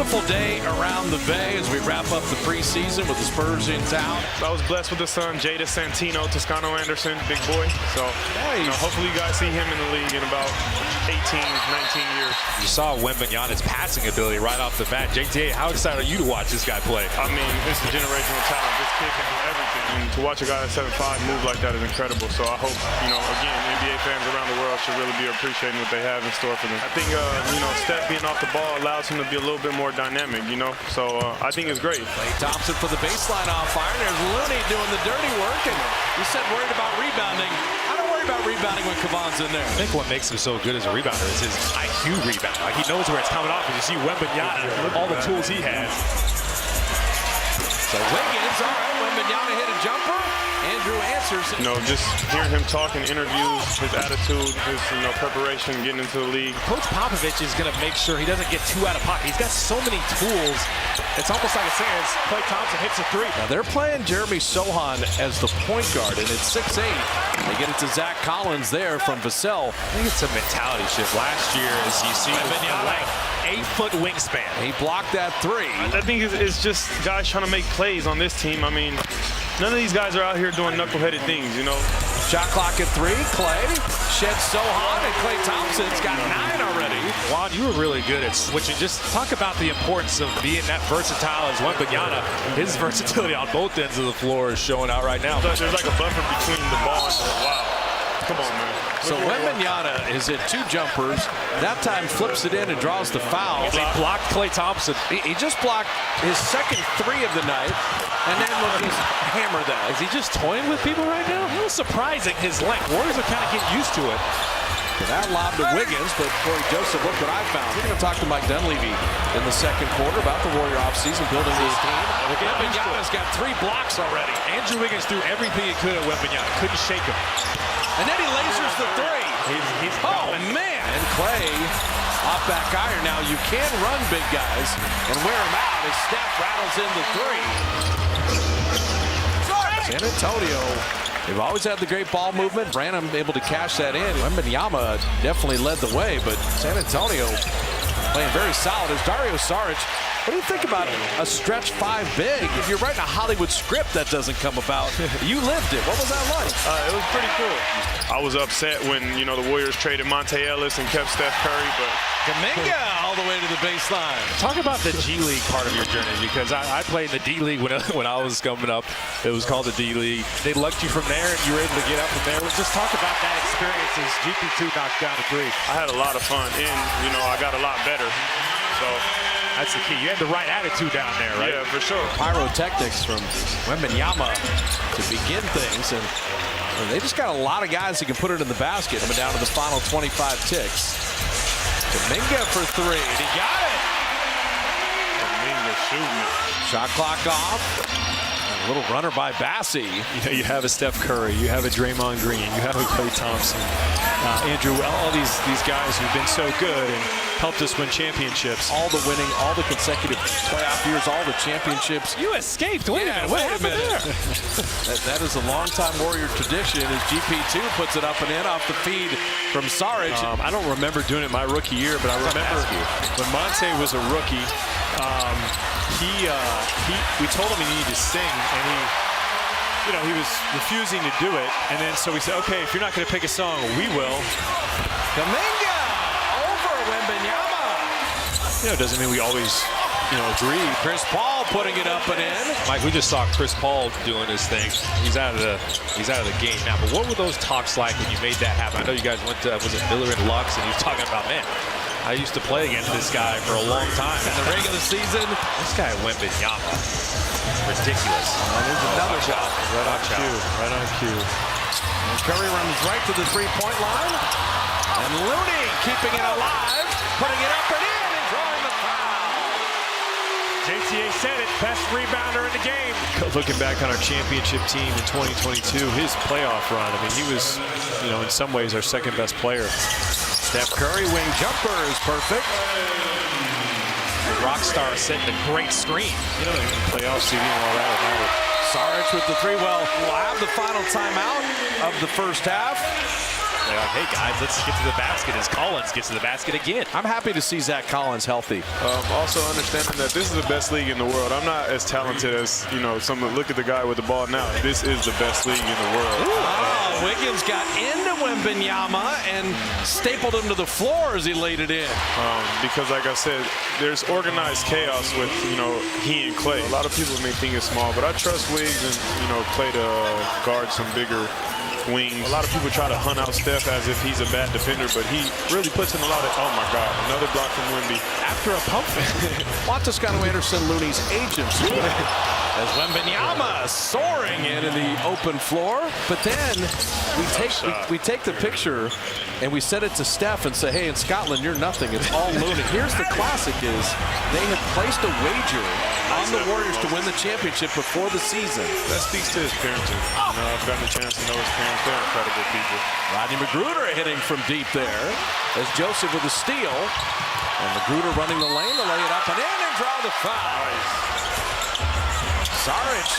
beautiful day around the Bay as we wrap up the preseason with the Spurs in town. I was blessed with the son, Jada Santino, Toscano Anderson, big boy. So, hopefully you guys see him in the league in about 18, 19 years. You saw Wembanyama's passing ability right off the bat. JTA, how excited are you to watch this guy play? I mean, it's a generational talent. This kid can do everything. And to watch a guy at 7'5" move like that is incredible. So I hope, again, NBA fans around the world should really be appreciating what they have in store for them. I think, Steph being off the ball allows him to be a little bit more dynamic, So I think it's great. Klay Thompson for the baseline off fire. There's Looney doing the dirty work. And you said worried about rebounding. I don't worry about rebounding when Kavon's in there. I think what makes him so good as a rebounder is his IQ rebound. Like, he knows where it's coming off. And you see Wembanyama, all the tools he has. So Wiggins, all right, Wembanyama hit a jumper. Andrew answers. Just hearing him talk in interviews, his attitude, his preparation, getting into the league. Coach Popovich is going to make sure he doesn't get too out of pocket. He's got so many tools. It's almost like a saying as Klay Thompson hits a three. Now they're playing Jeremy Sohan as the point guard, and it's 6'8". They get it to Zach Collins there from Vassell. I think it's a mentality shift. Last year, as you see, like 8-foot wingspan. He blocked that three. I think it's just guys trying to make plays on this team. I mean, none of these guys are out here doing knuckleheaded things, Shot clock at 3. Klay sheds Sohan, and Klay Thompson's got 9 already. Juan, you were really good at switching. Just talk about the importance of being that versatile as Wembanyama. His versatility on both ends of the floor is showing out right now. There's like a buffer between the ball and wow. Come on, man. So Wembanyama is at 2 jumpers. That time flips it in and draws the foul. He blocked Klay Thompson. He just blocked his second 3 of the night, and then will just hammer that. Is he just toying with people right now? A little surprising, his length. Warriors are kind of getting used to it. So that lob to Wiggins, but Corey Joseph, look what I found. We're going to talk to Mike Dunleavy in the second quarter about the Warrior offseason, building his team. Wembanyama's got 3 blocks already. Andrew Wiggins threw everything he could at Wembanyama. Couldn't shake him. And then he lasers the 3. Oh, man. And Klay off back iron. Now, you can run big guys and wear them out as Steph rattles in the 3. San Antonio, they've always had the great ball movement. Branham able to cash that in. Wembanyama definitely led the way, but San Antonio playing very solid. As Dario Saric, what do you think about a stretch 5 big? If you're writing a Hollywood script, that doesn't come about. You lived it. What was that like? It was pretty cool. I was upset when, the Warriors traded Monte Ellis and kept Steph Curry, but Kuminga all the way to the baseline. Talk about the G League part of your journey, because I played in the D League when I was coming up. It was called the D League. They lucked you from there, and you were able to get up from there. Just talk about that experience as GP2 knocked down a 3. I had a lot of fun, and, I got a lot better. So that's the key. You had the right attitude down there, right? Yeah, for sure. Pyrotechnics from Wembanyama to begin things, and they just got a lot of guys who can put it in the basket. Coming down to the final 25 ticks. Kuminga for 3, and he got it. Kuminga shooting. Shot clock off. A little runner by Bassi. You have a Steph Curry, you have a Draymond Green, you have a Klay Thompson, Andrew, all these guys who've been so good and helped us win championships. All the winning, all the consecutive playoff years, all the championships. You escaped. Wait a minute. There? that is a long-time Warrior tradition as GP2 puts it up and in off the feed from Saric. I don't remember doing it my rookie year, but I remember when Monte was a rookie, we told him he needed to sing, and he was refusing to do it, and then so we said, okay, if you're not going to pick a song, we will. Kuminga over Wembanyama. It doesn't mean we always, agree. Chris Paul putting it up and in. Mike, we just saw Chris Paul doing his thing. He's out of the game now. But what were those talks like when you made that happen? I know you guys went to, was it Miller and Lux, and he was talking about, man, I used to play against this guy for a long time. In the regular season, this guy Wembanyama, ridiculous. There's another shot. Right on cue. Right on cue. And Curry runs right to the 3-point line. And Looney keeping it alive, putting it up and in, and drawing the foul. JTA said it, best rebounder in the game. Looking back on our championship team in 2022, his playoff run, he was, in some ways our second best player. Steph Curry wing jumper is perfect. Rockstar setting a great screen. Playoff seeding and all that would matter. Saric with the 3. Well, we'll have the final timeout of the first half. They're like, hey guys, let's get to the basket as Collins gets to the basket again. I'm happy to see Zach Collins healthy. Also understanding that this is the best league in the world. I'm not as talented as, some look at the guy with the ball now. This is the best league in the world. Wiggins got into Wembanyama and stapled him to the floor as he laid it in. Because like I said, there's organized chaos with, he and Clay. A lot of people may think it's small, but I trust Wiggs and, Clay to guard some bigger wings. A lot of people try to hunt out Steph as if he's a bad defender, but he really puts in a lot of, oh my God, another block from Wemby. After a pump fake. Toscano Anderson, Looney's agents. As Wembanyama soaring in the open floor. But then we take the picture and we send it to Steph and say, hey, in Scotland, you're nothing. It's all Looney. Here's the classic is they had placed a wager on the Warriors to win the championship before the season. That speaks to his parenting. I've gotten a chance to know his parents. They're incredible people. Rodney Magruder hitting from deep there as Joseph with a steal. And Magruder running the lane to lay it up and in and draw the foul. Saric,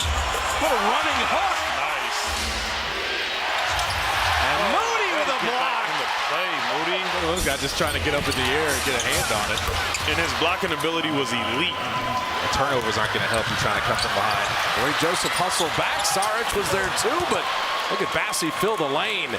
what a running hook. Nice. And Moody with a block. Play, Moody. Those guys just trying to get up in the air and get a hand on it. And his blocking ability was elite. The turnovers aren't going to help you trying to come from behind. Corey Joseph hustled back. Saric was there too, but look at Bassey fill the lane.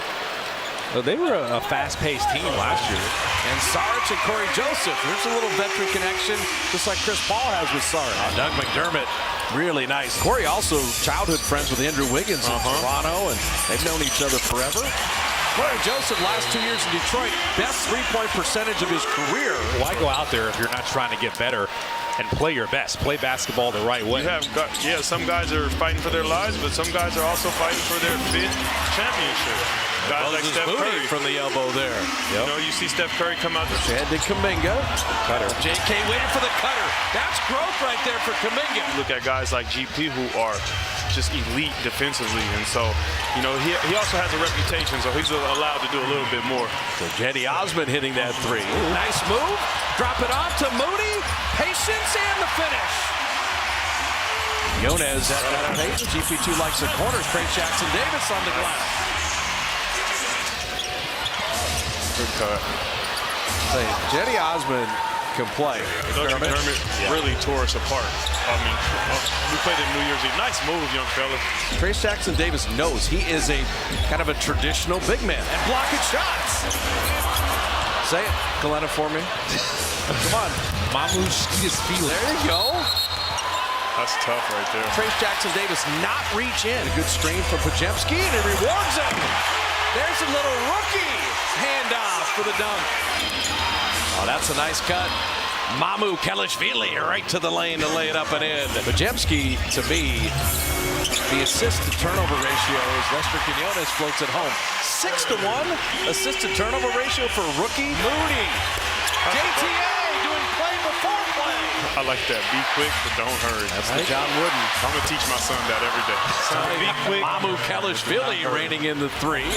Well, they were a fast-paced team last year. And Saric and Corey Joseph. There's a little veteran connection, just like Chris Paul has with Saric. Doug McDermott, really nice. Corey also childhood friends with Andrew Wiggins in Toronto, and they've known each other forever. Corey Joseph, last 2 years in Detroit, best three-point percentage of his career. Why go out there if you're not trying to get better and play your best? Play basketball the right way. Some guys are fighting for their lives, but some guys are also fighting for their fifth championship. Guys like Steph Curry from the elbow there. You see Steph Curry come out. Chad did Kuminga. Cutter. JK waiting for the cutter. That's growth right there for Kuminga. Look at guys like GP who are just elite defensively, and so he also has a reputation, so he's allowed to do a little bit more. So Jetty Osmond hitting that three. Nice move. Drop it off to Moody. Patience and the finish. Yonez at that pace. GP2 likes the corners. Trey Jackson Davis on the glass. Good cut. Jetty Osmond can play. Doug McDermott really tore us apart. We played in New Year's Eve. Nice move, young fella. Trace Jackson Davis knows he is a kind of a traditional big man and blocking shots. Say it, Galena, for me. Come on. There you go. That's tough right there. Trace Jackson Davis not reach in. A good screen from Podziemski, and it rewards him. There's a little rookie handoff for the dunk. Oh, that's a nice cut. Mamu Kelishvili right to the lane to lay it up and in. Podziemski, to me, the assist-to-turnover ratio as Lester Quinones floats it home. 6-to-1 assist-to-turnover ratio for rookie Moody. JTA doing play before play. I like that. Be quick, but don't hurry. That's the John Wooden. I'm going to teach my son that every day. Be quick. Mamu Kelishvili raining in the three.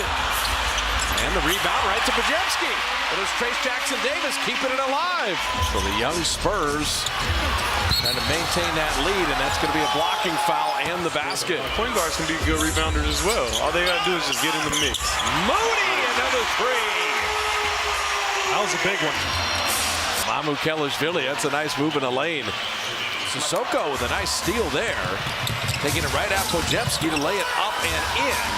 And the rebound right to Podziemski. But it's Trace Jackson Davis keeping it alive. So the young Spurs trying to maintain that lead, and that's going to be a blocking foul and the basket. Point guards can be good rebounders as well. All they got to do is just get in the mix. Moody, another three. That was a big one. Mamu Kelishvili, that's a nice move in the lane. Sissoko with a nice steal there. Taking it right at Podziemski to lay it up and in.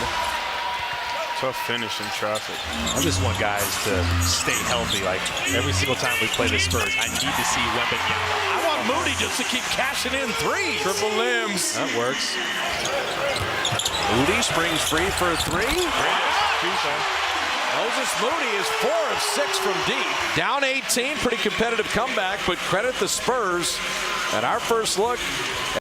Tough finish in traffic. I just want guys to stay healthy. Like every single time we play the Spurs, I need to see Wembanyama. I want Moody just to keep cashing in threes. Triple limbs. That works. Moody springs free for a three. Moses Moody is 4 of 6 from deep. Down 18, pretty competitive comeback, but credit the Spurs. And our first look